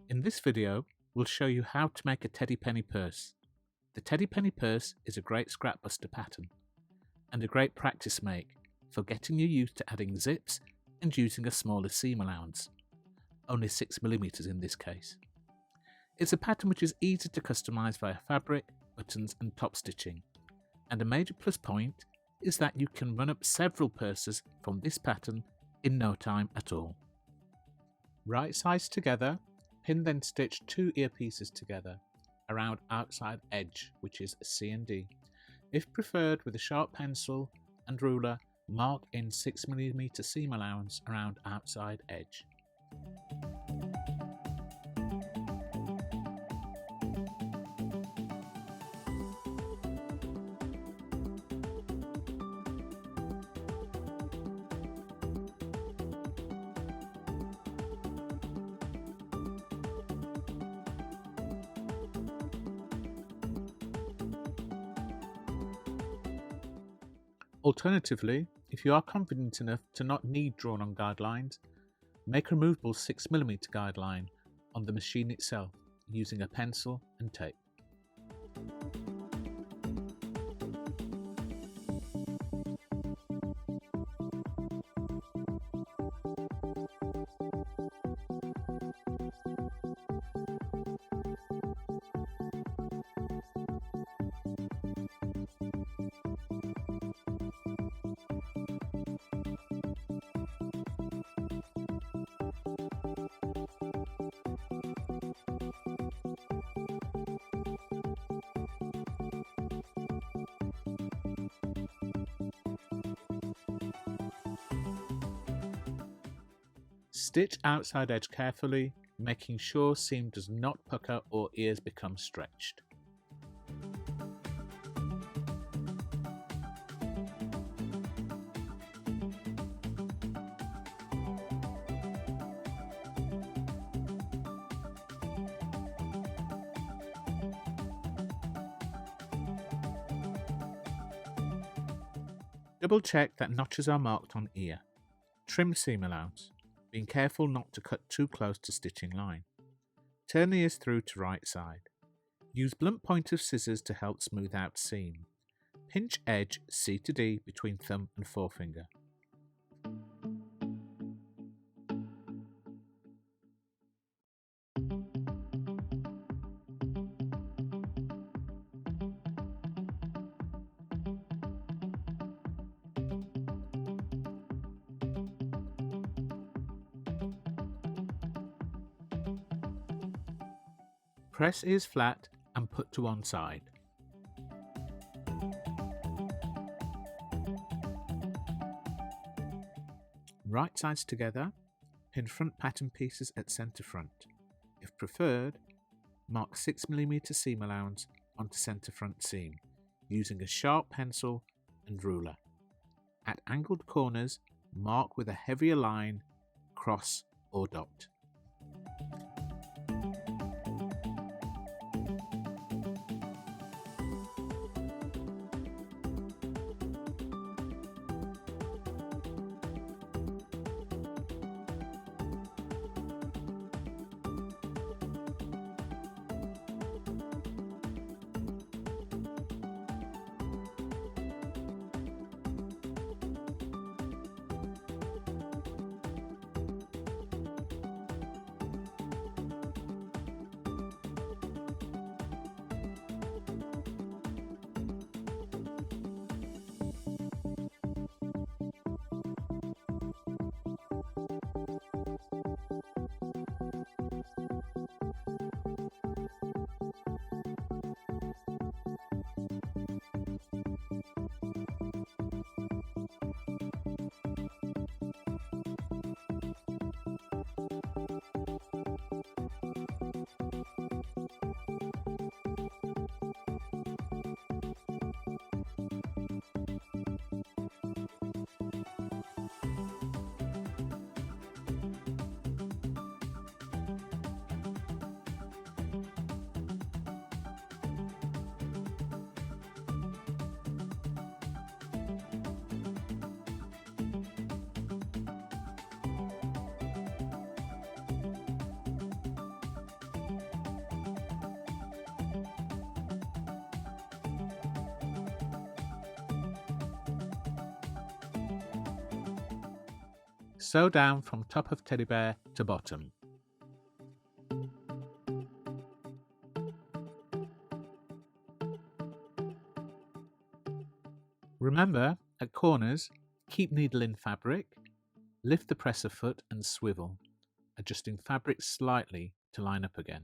In this video, we'll show you how to make a teddy penny purse. The teddy penny purse is a great scrap buster pattern and a great practice make for getting you used to adding zips and using a smaller seam allowance, only 6mm in this case. It's a pattern which is easy to customise via fabric, buttons and top stitching, and a major plus point is that you can run up several purses from this pattern in no time at all. Right sides together, pin then stitch 2 earpieces together around outside edge, which is C and D. If preferred, with a sharp pencil and ruler, mark in 6mm seam allowance around outside edge. Alternatively, if you are confident enough to not need drawn on guidelines, make a removable 6mm guideline on the machine itself using a pencil and tape. Stitch outside edge carefully, making sure seam does not pucker or ears become stretched. Double check that notches are marked on ear. Trim seam allowance, being careful not to cut too close to stitching line. Turn the ears through to right side. Use blunt point of scissors to help smooth out seam. Pinch edge C to D between thumb and forefinger. Press ears flat and put to one side. Right sides together, pin front pattern pieces at centre front. If preferred, mark 6mm seam allowance onto centre front seam, using a sharp pencil and ruler. At angled corners, mark with a heavier line, cross or dot. Sew down from top of teddy bear to bottom. Remember, at corners, keep needle in fabric, lift the presser foot and swivel, adjusting fabric slightly to line up again.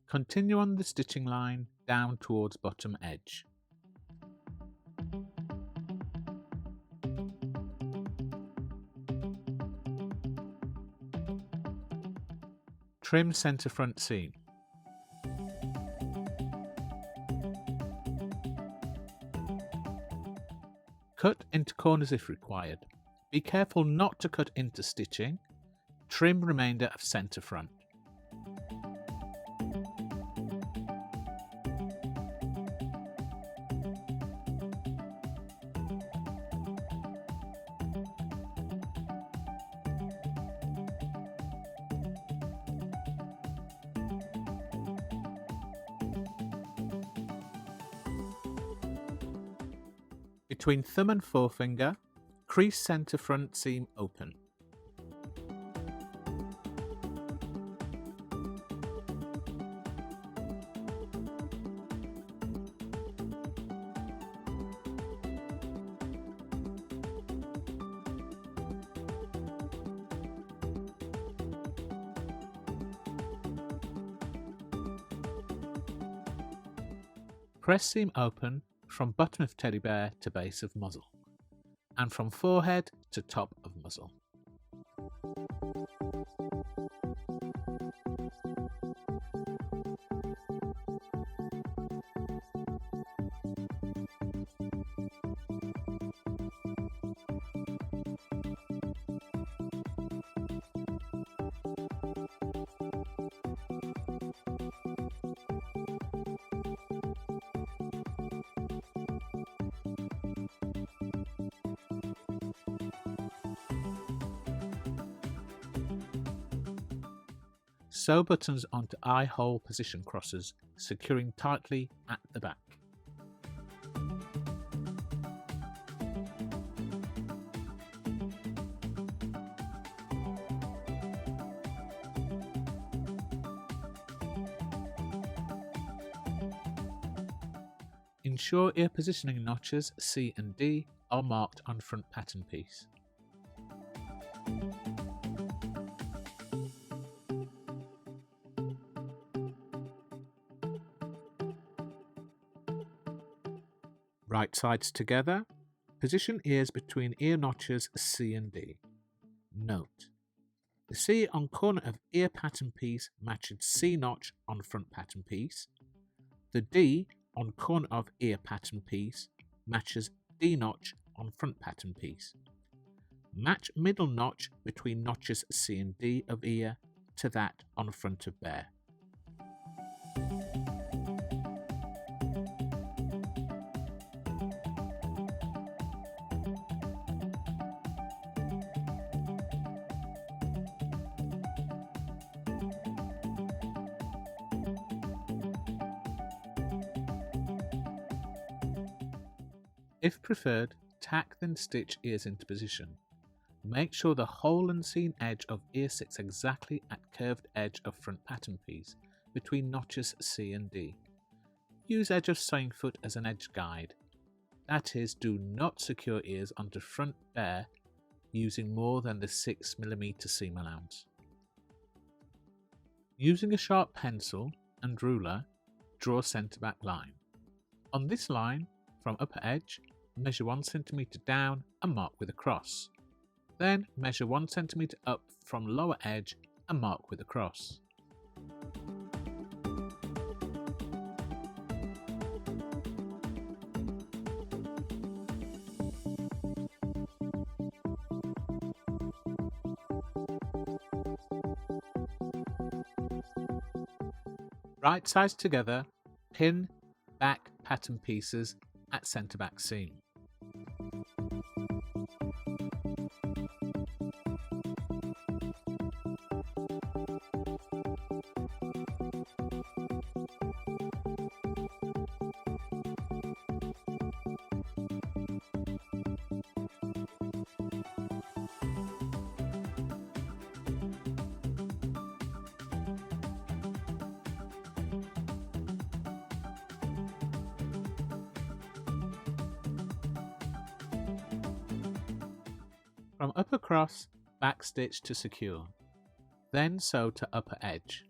Continue on the stitching line down towards bottom edge. Trim centre front seam. Cut into corners if required. Be careful not to cut into stitching. Trim remainder of centre front. Between thumb and forefinger, crease centre front seam open. Press seam open from bottom of teddy bear to base of muzzle, and from forehead to top of muzzle. Sew buttons onto eye-hole position crosses, securing tightly at the back. Ensure ear positioning notches C and D are marked on front pattern piece. Right sides together, position ears between ear notches C and D. Note: the C on corner of ear pattern piece matches C notch on front pattern piece. The D on corner of ear pattern piece matches D notch on front pattern piece. Match middle notch between notches C and D of ear to that on front of bear. If preferred, tack then stitch ears into position. Make sure the hole and seam edge of ear sits exactly at curved edge of front pattern piece between notches C and D. Use edge of sewing foot as an edge guide. That is, do not secure ears onto front bear using more than the 6mm seam allowance. Using a sharp pencil and ruler, draw centre back line. On this line, from upper edge, measure 1 cm down and mark with a cross. Then measure 1 cm up from lower edge and mark with a cross. Right sides together, pin back pattern pieces at centre back seam. From upper cross, backstitch to secure, then sew to upper edge.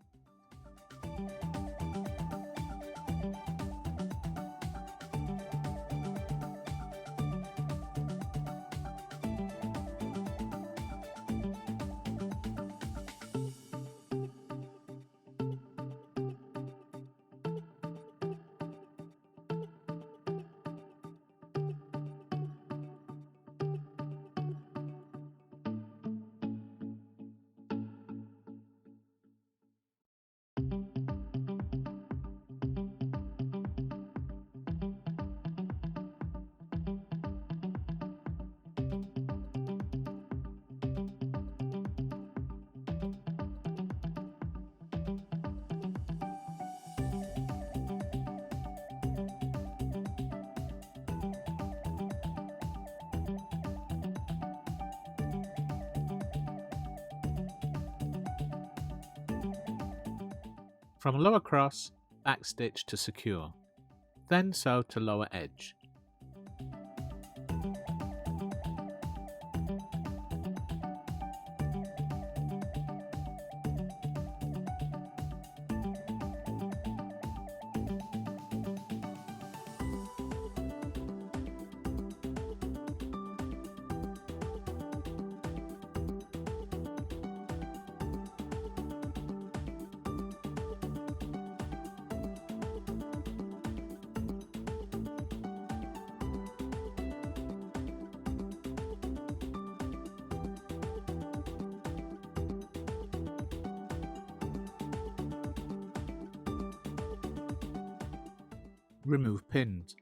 From lower cross, backstitch to secure, then sew to lower edge. Remove pins.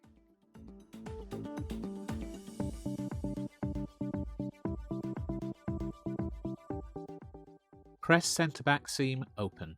Press centre back seam open.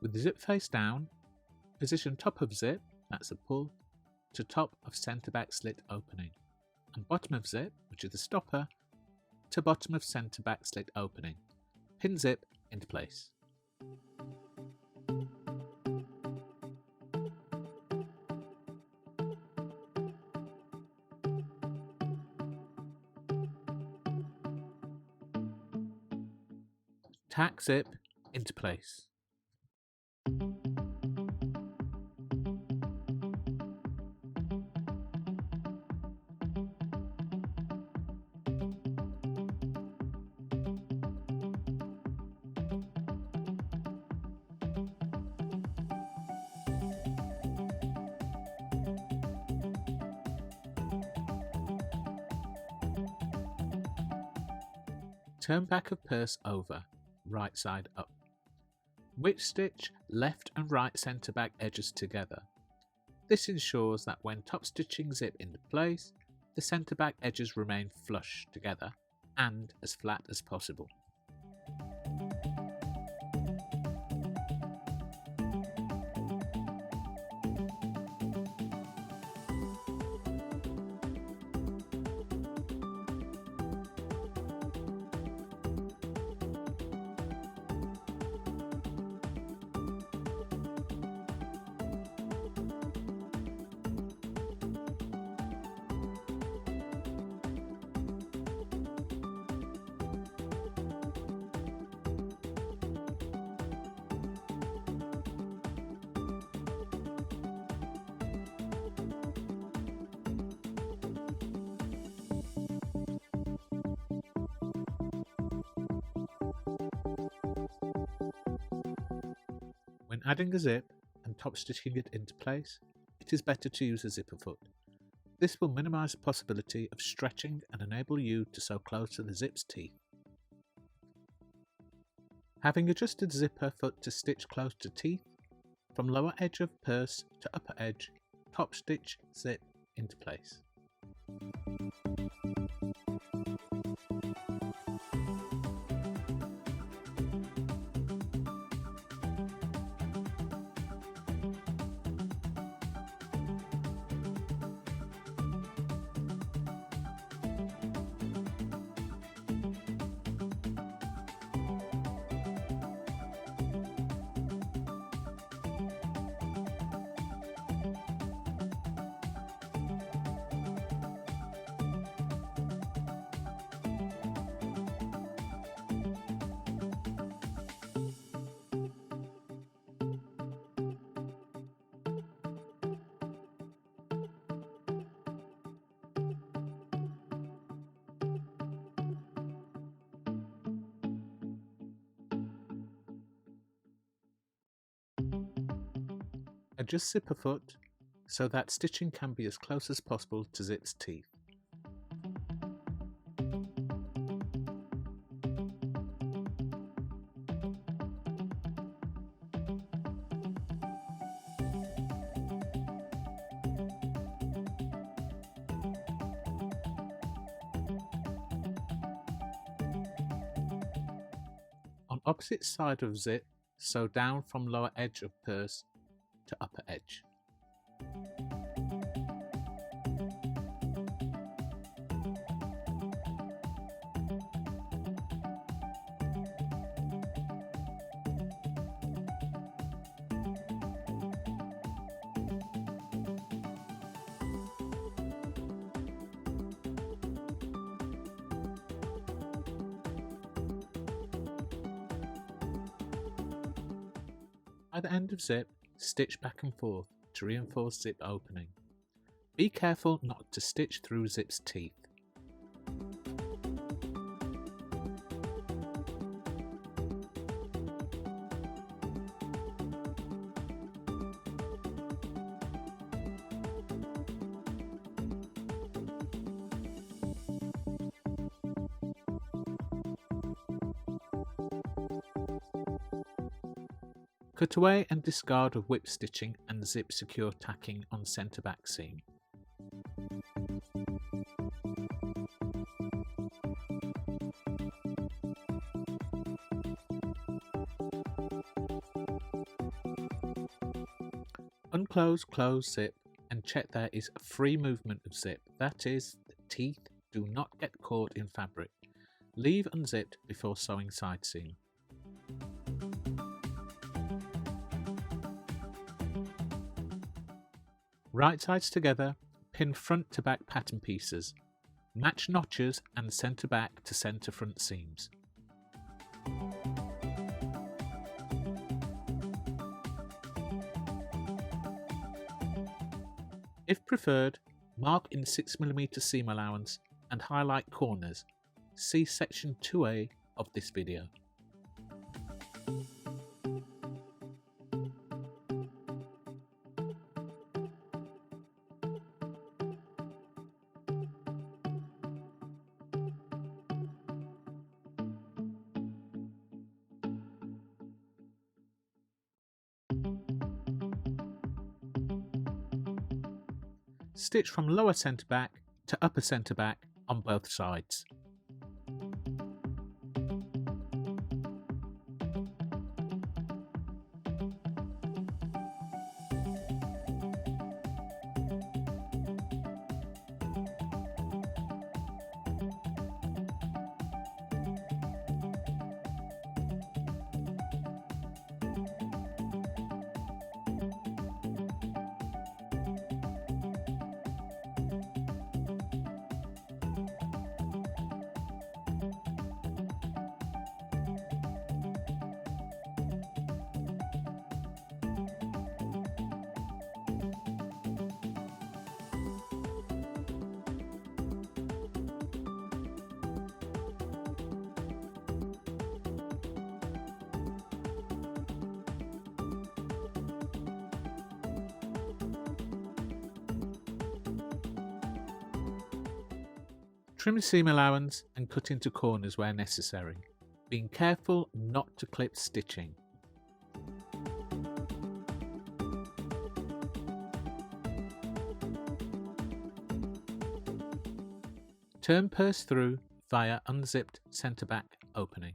With the zip face down, position top of zip, that's a pull, to top of centre back slit opening, and bottom of zip, which is the stopper, to bottom of centre back slit opening. Pin zip into place. Tack zip into place. Turn back of purse over, right side up. Witch stitch left and right centre back edges together. This ensures that when top stitching zip into place, the centre back edges remain flush together and as flat as possible. When adding a zip and top stitching it into place, it is better to use a zipper foot. This will minimise the possibility of stretching and enable you to sew close to the zip's teeth. Having adjusted zipper foot to stitch close to teeth, from lower edge of purse to upper edge, top stitch zip into place. Adjust zipper foot so that stitching can be as close as possible to zip's teeth. On opposite side of zip, sew down from lower edge of purse to upper edge. At the end of zip, stitch back and forth to reinforce zip opening. Be careful not to stitch through zip's teeth. Cut away and discard of whip stitching and zip secure tacking on centre back seam. Unclose, close zip and check there is a free movement of zip, that is, the teeth do not get caught in fabric. Leave unzipped before sewing side seam. Right sides together, pin front to back pattern pieces. Match notches and centre back to centre front seams. If preferred, mark in 6mm seam allowance and highlight corners. See section 2A of this video. Stitch from lower centre back to upper centre back on both sides. Trim a seam allowance and cut into corners where necessary, being careful not to clip stitching. Turn purse through via unzipped centre back opening.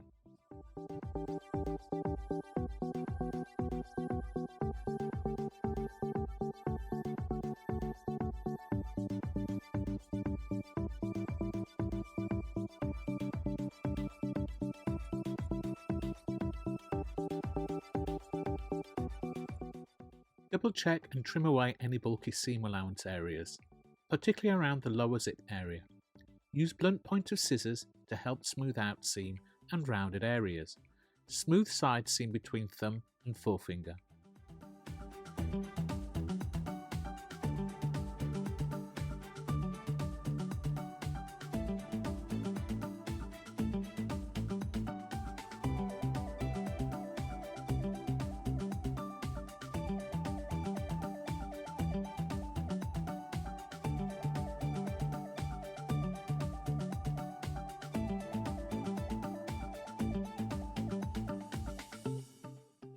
Double check and trim away any bulky seam allowance areas, particularly around the lower zip area. Use blunt point of scissors to help smooth out seam and rounded areas. Smooth side seam between thumb and forefinger.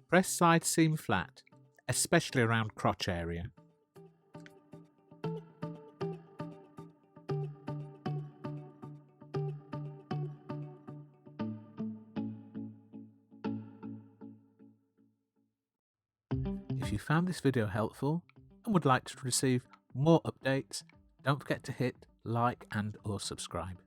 Press side seam flat, especially around crotch area. If you found this video helpful and would like to receive more updates, don't forget to hit like and/or subscribe.